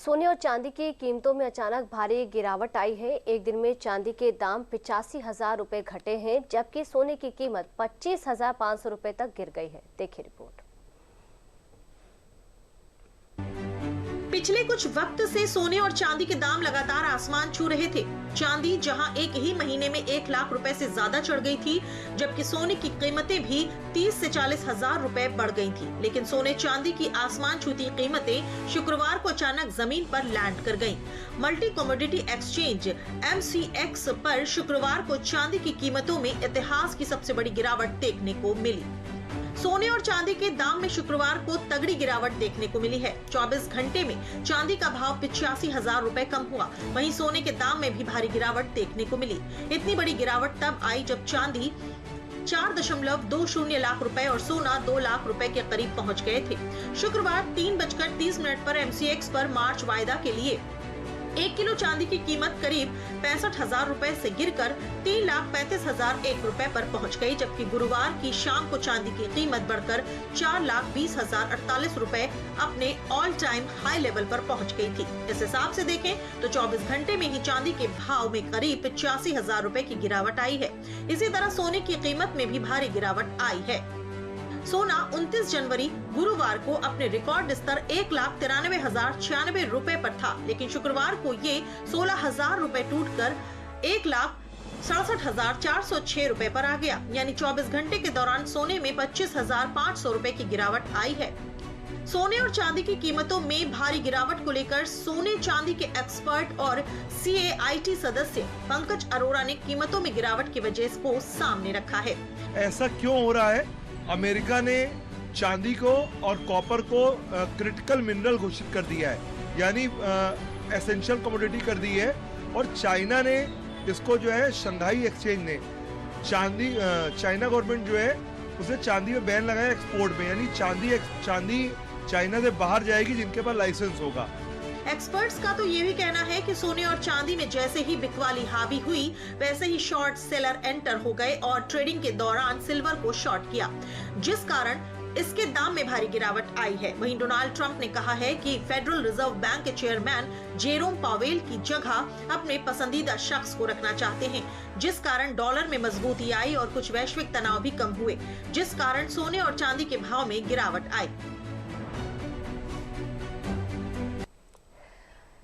सोने और चांदी की कीमतों में अचानक भारी गिरावट आई है। एक दिन में चांदी के दाम 85,000 रुपए घटे हैं, जबकि सोने की कीमत 25,500 रुपए तक गिर गई है। देखिए रिपोर्ट। पिछले कुछ वक्त से सोने और चांदी के दाम लगातार आसमान छू रहे थे। चांदी जहां एक ही महीने में 1 लाख रुपए से ज्यादा चढ़ गई थी, जबकि सोने की कीमतें भी 30 से 40 हजार रुपए बढ़ गई थी। लेकिन सोने चांदी की आसमान छूती कीमतें शुक्रवार को अचानक जमीन पर लैंड कर गयीं। मल्टी कमोडिटी एक्सचेंज MCX पर शुक्रवार को चांदी की कीमतों में इतिहास की सबसे बड़ी गिरावट देखने को मिली। सोने और चांदी के दाम में शुक्रवार को तगड़ी गिरावट देखने को मिली है। 24 घंटे में चांदी का भाव 85,000 रुपए कम हुआ। वहीं सोने के दाम में भी भारी गिरावट देखने को मिली। इतनी बड़ी गिरावट तब आई जब चांदी 4.20 लाख रुपए और सोना 2 लाख रुपए के करीब पहुंच गए थे। शुक्रवार 3:30 पर MCX पर मार्च वायदा के लिए 1 किलो चांदी की कीमत करीब 65,000 रुपए से गिरकर 3,35,001 रुपए पर पहुंच गई, जबकि गुरुवार की शाम को चांदी की कीमत बढ़कर 4,20,048 रुपए अपने ऑल टाइम हाई लेवल पर पहुंच गई थी। इस हिसाब से देखें तो 24 घंटे में ही चांदी के भाव में करीब 85,000 रुपए की गिरावट आई है। इसी तरह सोने की कीमत में भी भारी गिरावट आई है। सोना 29 जनवरी गुरुवार को अपने रिकॉर्ड स्तर 1,93,096 रुपए पर था, लेकिन शुक्रवार को ये 16,000 रुपए टूटकर 1,67,406 रुपए पर आ गया। यानी 24 घंटे के दौरान सोने में 25,500 रुपए की गिरावट आई है। सोने और चांदी की कीमतों में भारी गिरावट को लेकर सोने चांदी के एक्सपर्ट और CAIT सदस्य पंकज अरोड़ा ने कीमतों में गिरावट की वजह को सामने रखा है। ऐसा क्यों हो रहा है? अमेरिका ने चांदी को और कॉपर को क्रिटिकल मिनरल घोषित कर दिया है, यानी एसेंशियल कमोडिटी कर दी है। और चाइना ने इसको जो है शंघाई एक्सचेंज ने चाइना गवर्नमेंट जो है उसने चांदी में बैन लगाया एक्सपोर्ट में, यानी चांदी चाइना से बाहर जाएगी जिनके पास लाइसेंस होगा। एक्सपर्ट्स का तो ये भी कहना है कि सोने और चांदी में जैसे ही बिकवाली हावी हुई, वैसे ही शॉर्ट सेलर एंटर हो गए और ट्रेडिंग के दौरान सिल्वर को शॉर्ट किया, जिस कारण इसके दाम में भारी गिरावट आई है। वहीं डोनाल्ड ट्रंप ने कहा है कि फेडरल रिजर्व बैंक के चेयरमैन जेरोम पावेल की जगह अपने पसंदीदा शख्स को रखना चाहते हैं, जिस कारण डॉलर में मजबूती आई और कुछ वैश्विक तनाव भी कम हुए, जिस कारण सोने और चांदी के भाव में गिरावट आई।